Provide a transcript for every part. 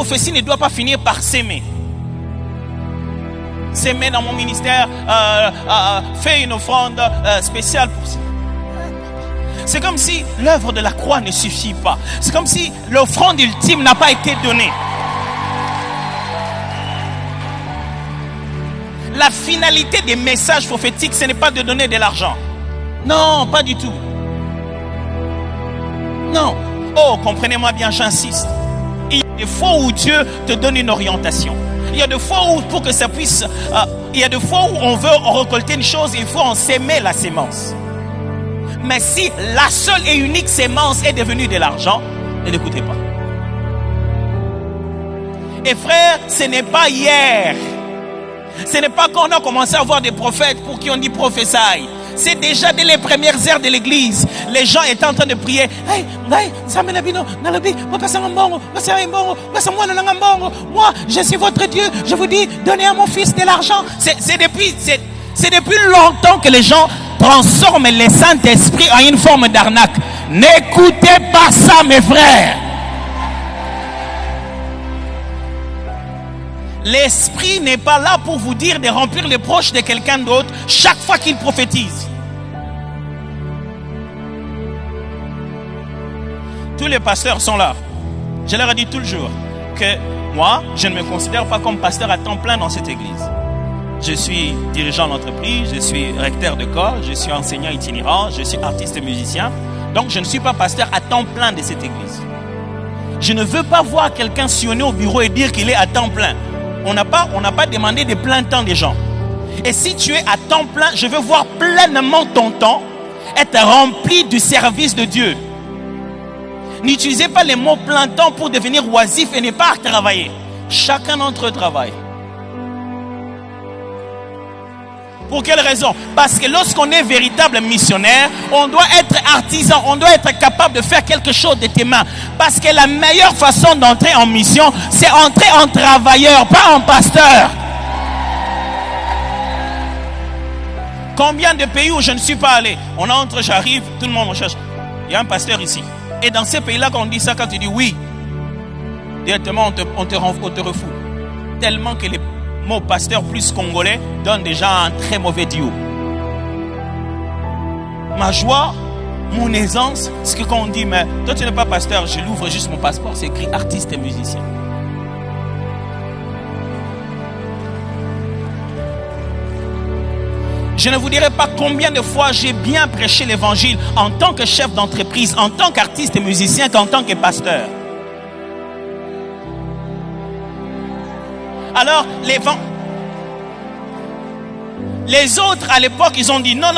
prophétie ne doit pas finir par s'aimer. S'aimer dans mon ministère, fait une offrande spéciale pour ça. C'est comme si l'œuvre de la croix ne suffit pas. C'est comme si l'offrande ultime n'a pas été donnée. La finalité des messages prophétiques, ce n'est pas de donner de l'argent. Non, pas du tout. Non. Oh, comprenez-moi bien, j'insiste. Il y a des fois où Dieu te donne une orientation. Il y a des fois où, pour que ça puisse... il y a des fois où on veut récolter une chose, il faut en s'aimer la sémence. Mais si la seule et unique sémence est devenue de l'argent, ne l'écoutez pas. Et frère, ce n'est pas hier. Ce n'est pas qu'on a commencé à voir des prophètes pour qui on dit prophétie. C'est déjà dès les premières heures de l'église. Les gens étaient en train de prier. Moi, je suis votre Dieu. Je vous dis, donnez à mon fils de l'argent. C'est depuis longtemps que les gens transforment le Saint-Esprit en une forme d'arnaque. N'écoutez pas ça, mes frères. L'esprit n'est pas là pour vous dire de remplir les poches de quelqu'un d'autre chaque fois qu'il prophétise. Tous les pasteurs sont là. Je leur ai dit tout le jour que moi, je ne me considère pas comme pasteur à temps plein dans cette église. Je suis dirigeant d'entreprise, je suis recteur de corps, je suis enseignant itinérant, je suis artiste et musicien. Donc je ne suis pas pasteur à temps plein de cette église. Je ne veux pas voir quelqu'un sillonner au bureau et dire qu'il est à temps plein. On n'a pas demandé de plein temps des gens. Et si tu es à temps plein, je veux voir pleinement ton temps être rempli du service de Dieu. N'utilisez pas les mots plein temps pour devenir oisif et ne pas travailler. Chacun d'entre eux travaille. Pour quelle raison? Parce que lorsqu'on est véritable missionnaire, on doit être artisan, on doit être capable de faire quelque chose de tes mains. Parce que la meilleure façon d'entrer en mission, c'est entrer en travailleur, pas en pasteur. Combien de pays où je ne suis pas allé? On entre, j'arrive, tout le monde me cherche. Il y a un pasteur ici. Et dans ces pays-là, quand on dit ça, quand tu dis oui, directement on te refoule. Tellement que les mots pasteur plus congolais donnent déjà un très mauvais duo. Ma joie, mon aisance, c'est que quand on dit, mais toi tu n'es pas pasteur, je l'ouvre juste mon passeport, c'est écrit artiste et musicien. Je ne vous dirai pas combien de fois j'ai bien prêché l'évangile en tant que chef d'entreprise, en tant qu'artiste et musicien, qu'en tant que pasteur. Alors, les autres à l'époque, ils ont dit non.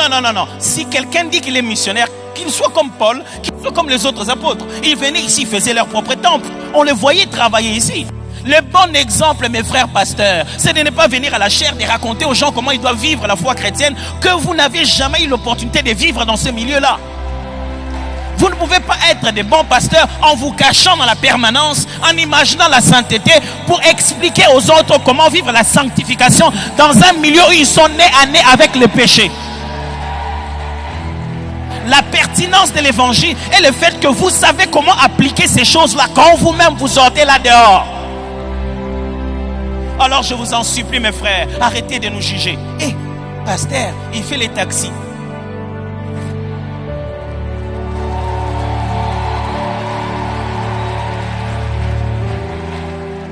Si quelqu'un dit qu'il est missionnaire, qu'il soit comme Paul, qu'il soit comme les autres apôtres. Ils venaient ici, faisaient leur propre temple. On les voyait travailler ici. Le bon exemple, mes frères pasteurs, c'est de ne pas venir à la chaire de raconter aux gens comment ils doivent vivre la foi chrétienne, que vous n'avez jamais eu l'opportunité de vivre dans ce milieu-là. Vous ne pouvez pas être des bons pasteurs en vous cachant dans la permanence, en imaginant la sainteté pour expliquer aux autres comment vivre la sanctification dans un milieu où ils sont nés à nez avec le péché. La pertinence de l'évangile est le fait que vous savez comment appliquer ces choses-là quand vous-même vous sortez là dehors. Alors je vous en supplie, mes frères, arrêtez de nous juger. Hé, pasteur, il fait les taxis.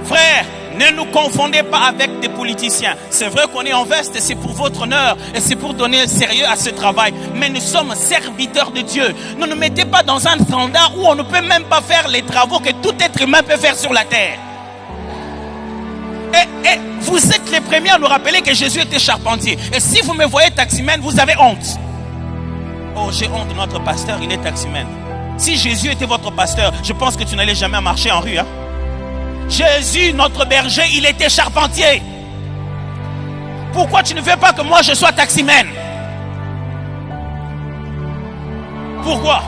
Frère, ne nous confondez pas avec des politiciens. C'est vrai qu'on est en veste et c'est pour votre honneur et c'est pour donner sérieux à ce travail. Mais nous sommes serviteurs de Dieu. Ne nous mettez pas dans un standard où on ne peut même pas faire les travaux que tout être humain peut faire sur la terre. Et vous êtes les premiers à nous rappeler que Jésus était charpentier. Et si vous me voyez taximène, vous avez honte. Oh, j'ai honte de notre pasteur, il est taximène. Si Jésus était votre pasteur, je pense que tu n'allais jamais marcher en rue. Hein? Jésus, notre berger, il était charpentier. Pourquoi tu ne veux pas que moi je sois taximène? Pourquoi?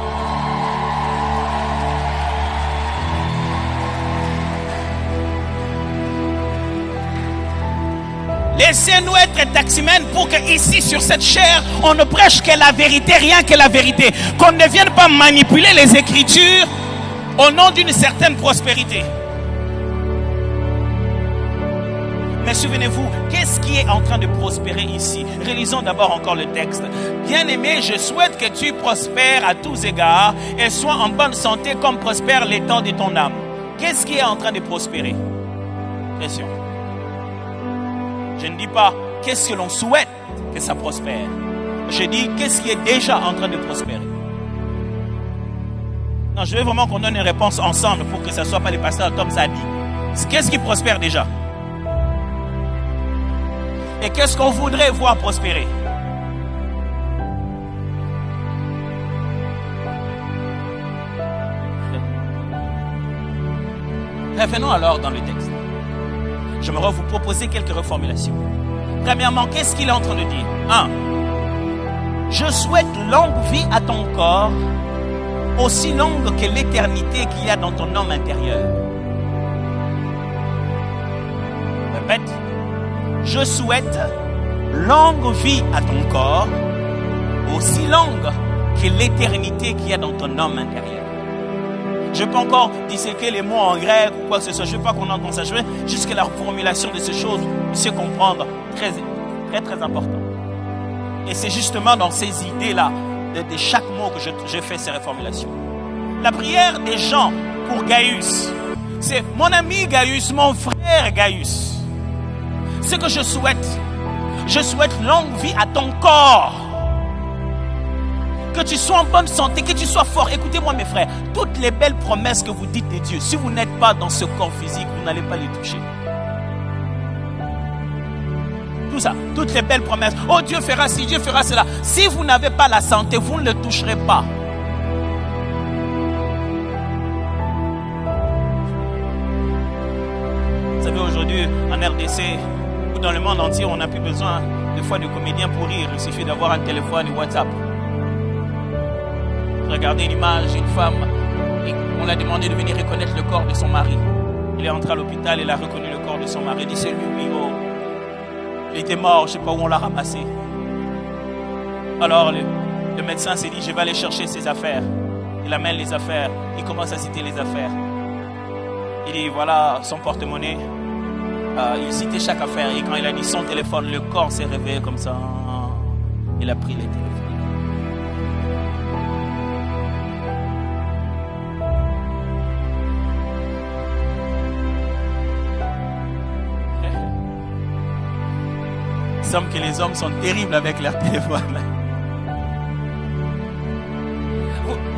Laissez-nous être taximènes pour que ici sur cette chair on ne prêche que la vérité, rien que la vérité. Qu'on ne vienne pas manipuler les Écritures au nom d'une certaine prospérité. Mais souvenez-vous, qu'est-ce qui est en train de prospérer ici? Réalisons d'abord encore le texte. Bien-aimé, je souhaite que tu prospères à tous égards et sois en bonne santé comme prospère l'étang de ton âme. Qu'est-ce qui est en train de prospérer? Question. Je ne dis pas qu'est-ce que l'on souhaite que ça prospère. Je dis qu'est-ce qui est déjà en train de prospérer. Non, je veux vraiment qu'on donne une réponse ensemble pour que ça ne soit pas les pasteurs Tom Zadi. Qu'est-ce qui prospère déjà? Et qu'est-ce qu'on voudrait voir prospérer? Revenons alors dans le texte. J'aimerais vous proposer quelques reformulations. Premièrement, qu'est-ce qu'il est en train de dire? 1. Je souhaite longue vie à ton corps, aussi longue que l'éternité qu'il y a dans ton homme intérieur. Répète. Je souhaite longue vie à ton corps, aussi longue que l'éternité qu'il y a dans ton homme intérieur. Je peux encore disséquer les mots en grec ou quoi que ce soit. Je ne veux pas qu'on entende ça. Je veux juste que la formulation de ces choses puisse comprendre très, très, très important. Et c'est justement dans ces idées-là, de chaque mot que je fais ces reformulations. La prière des gens pour Gaius, c'est mon ami Gaius, mon frère Gaius. Ce que je souhaite longue vie à ton corps. Que tu sois en bonne santé, que tu sois fort. Écoutez-moi mes frères, toutes les belles promesses que vous dites de Dieu, si vous n'êtes pas dans ce corps physique, vous n'allez pas les toucher. Tout ça, toutes les belles promesses. Oh, Dieu fera ci, Dieu fera cela. Si vous n'avez pas la santé, vous ne le toucherez pas. Vous savez, aujourd'hui, en RDC, ou dans le monde entier, on n'a plus besoin de fois de comédiens pour rire. Il suffit d'avoir un téléphone et WhatsApp. Regardez une image d'une femme et on l'a demandé de venir reconnaître le corps de son mari. Il est entré à l'hôpital, il a reconnu le corps de son mari. Il dit c'est lui, oui, oh. Il était mort, je ne sais pas où on l'a ramassé. Alors le médecin s'est dit je vais aller chercher ses affaires. Il amène les affaires, il commence à citer les affaires. Il dit voilà son porte-monnaie. Il citait chaque affaire et quand il a dit son téléphone, le corps s'est réveillé comme ça. Il a pris les téléphones. Il semble que les hommes sont terribles avec leur téléphone.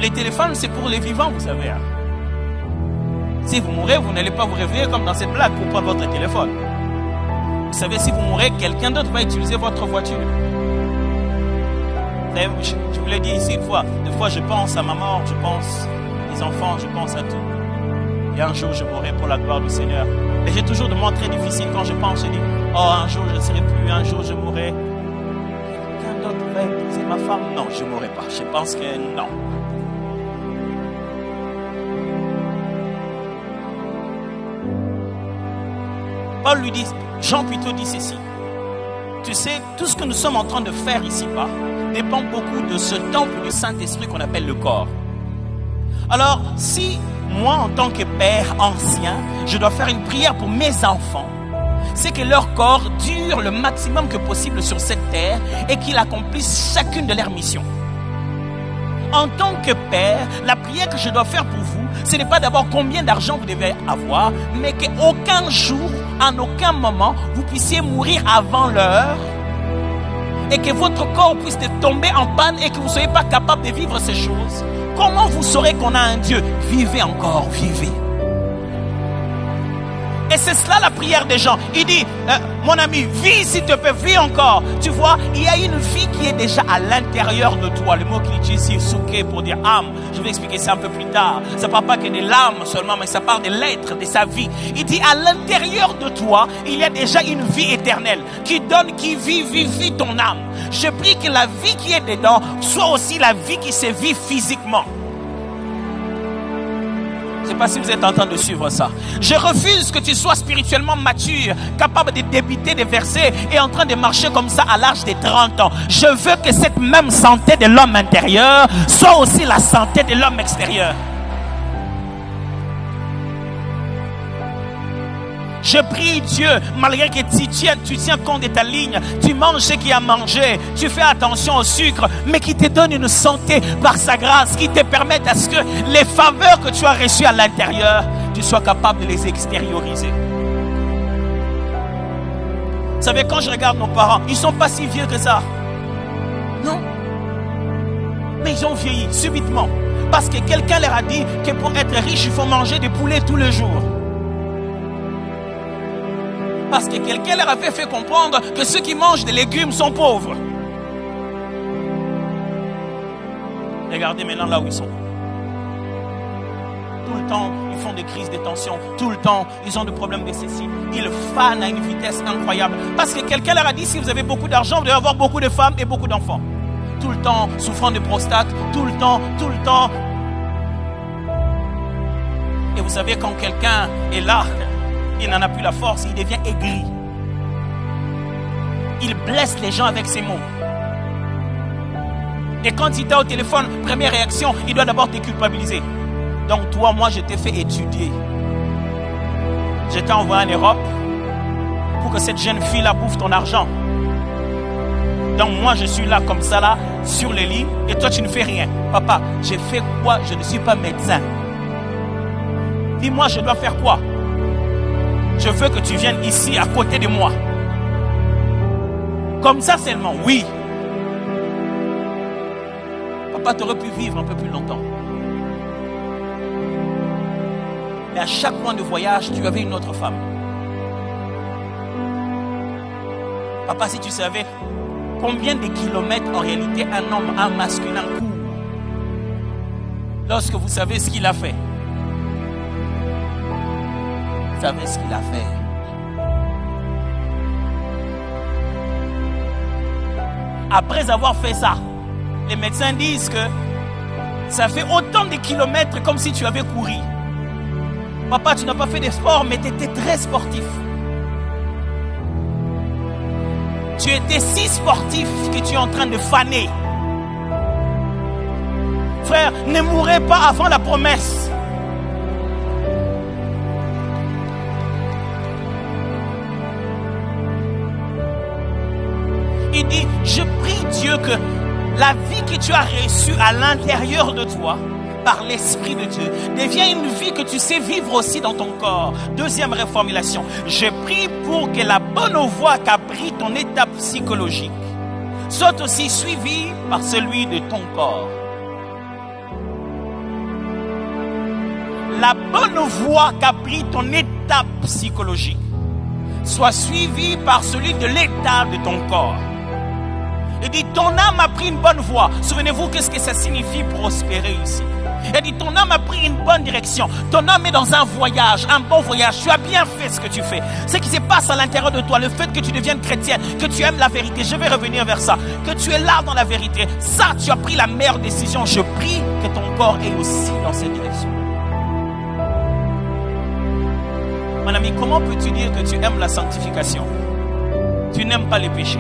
Les téléphones, c'est pour les vivants, vous savez. Si vous mourrez, vous n'allez pas vous réveiller comme dans cette blague pour prendre votre téléphone. Vous savez, si vous mourrez, quelqu'un d'autre va utiliser votre voiture. Vous savez, je vous l'ai dit ici une fois. Des fois, je pense à ma mort, je pense aux enfants, je pense à tout. Et un jour, je mourrai pour la gloire du Seigneur. Et j'ai toujours des moments très difficiles quand je pense, je dis, oh, un jour, je ne serai plus, un jour, je mourrai. Quelqu'un d'autre va épouser ma femme. Non, je ne mourrai pas. Je pense que non. Paul lui dit, Jean plutôt dit ceci. Tu sais, tout ce que nous sommes en train de faire ici-bas dépend beaucoup de ce temple du Saint-Esprit qu'on appelle le corps. Alors, si moi, en tant que père ancien, je dois faire une prière pour mes enfants, c'est que leur corps dure le maximum que possible sur cette terre et qu'ils accomplissent chacune de leurs missions. En tant que père, la prière que je dois faire pour vous, ce n'est pas d'abord combien d'argent vous devez avoir, mais qu'aucun jour, en aucun moment, vous puissiez mourir avant l'heure et que votre corps puisse tomber en panne et que vous ne soyez pas capable de vivre ces choses. Comment vous saurez qu'on a un Dieu? Vivez encore, vivez. Et c'est cela la prière des gens. Il dit, mon ami, vis s'il te plaît, vis encore. Tu vois, il y a une vie qui est déjà à l'intérieur de toi. Le mot qu'il utilise ici, souké, pour dire âme. Je vais expliquer ça un peu plus tard. Ça ne parle pas que de l'âme seulement, mais ça parle de l'être, de sa vie. Il dit, à l'intérieur de toi, il y a déjà une vie éternelle qui donne, qui vit ton âme. Je prie que la vie qui est dedans soit aussi la vie qui se vit physiquement. Je ne sais pas si vous êtes en train de suivre ça. Je refuse que tu sois spirituellement mature, capable de débiter des versets et en train de marcher comme ça à l'âge de 30 ans. Je veux que cette même santé de l'homme intérieur soit aussi la santé de l'homme extérieur. Je prie Dieu, malgré que tu tiens compte de ta ligne, tu manges ce qu'il y a à manger, tu fais attention au sucre, mais qui te donne une santé par sa grâce, qui te permette à ce que les faveurs que tu as reçues à l'intérieur, tu sois capable de les extérioriser. Vous savez, quand je regarde nos parents, ils ne sont pas si vieux que ça. Non. Mais ils ont vieilli subitement. Parce que quelqu'un leur a dit que pour être riche, il faut manger des poulets tous les jours. Parce que quelqu'un leur avait fait comprendre que ceux qui mangent des légumes sont pauvres. Regardez maintenant là où ils sont. Tout le temps, ils font des crises de tension. Tout le temps, ils ont des problèmes de ceci. Ils fanent à une vitesse incroyable. Parce que quelqu'un leur a dit, si vous avez beaucoup d'argent, vous devez avoir beaucoup de femmes et beaucoup d'enfants. Tout le temps, souffrant de prostate. Tout le temps, tout le temps. Et vous savez, quand quelqu'un est là, il n'en a plus la force, il devient aigri. Il blesse les gens avec ses mots. Et quand il t'a au téléphone, première réaction, il doit d'abord te culpabiliser. Donc toi, moi, je t'ai fait étudier. Je t'ai envoyé en Europe pour que cette jeune fille-là bouffe ton argent. Donc moi, je suis là comme ça, là, sur le lit, et toi, tu ne fais rien. Papa, j'ai fait quoi? Je ne suis pas médecin. Dis-moi, je dois faire quoi? Je veux que tu viennes ici, à côté de moi. Comme ça seulement, oui. Papa, tu aurais pu vivre un peu plus longtemps. Mais à chaque point de voyage, tu avais une autre femme. Papa, si tu savais combien de kilomètres en réalité un homme, un masculin court, lorsque vous savez ce qu'il a fait. Vous savez ce qu'il a fait. Après avoir fait ça, les médecins disent que ça fait autant de kilomètres comme si tu avais couru. Papa, tu n'as pas fait de sport, mais tu étais très sportif. Tu étais si sportif que tu es en train de faner. Frère, ne mourrez pas avant la promesse. Il dit, je prie Dieu que la vie que tu as reçue à l'intérieur de toi, par l'Esprit de Dieu, devient une vie que tu sais vivre aussi dans ton corps. Deuxième reformulation, je prie pour que la bonne voie qu'a pris ton état psychologique soit aussi suivie par celui de ton corps. La bonne voie qu'a pris ton état psychologique soit suivie par celui de l'état de ton corps. Il dit, ton âme a pris une bonne voie. Souvenez-vous, qu'est-ce que ça signifie prospérer ici? Il dit, ton âme a pris une bonne direction. Ton âme est dans un voyage, un bon voyage. Tu as bien fait ce que tu fais. Ce qui se passe à l'intérieur de toi, le fait que tu deviennes chrétienne, que tu aimes la vérité, je vais revenir vers ça, que tu es là dans la vérité, ça, tu as pris la meilleure décision. Je prie que ton corps est aussi dans cette direction. Mon ami, comment peux-tu dire que tu aimes la sanctification? Tu n'aimes pas les péchés.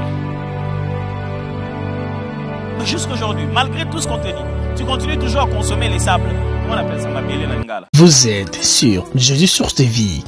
Mais jusqu'aujourd'hui, malgré tout ce qu'on te dit, tu continues toujours à consommer les sables. Comment on appelle ça? Vous êtes sur Jésus Source de Vie.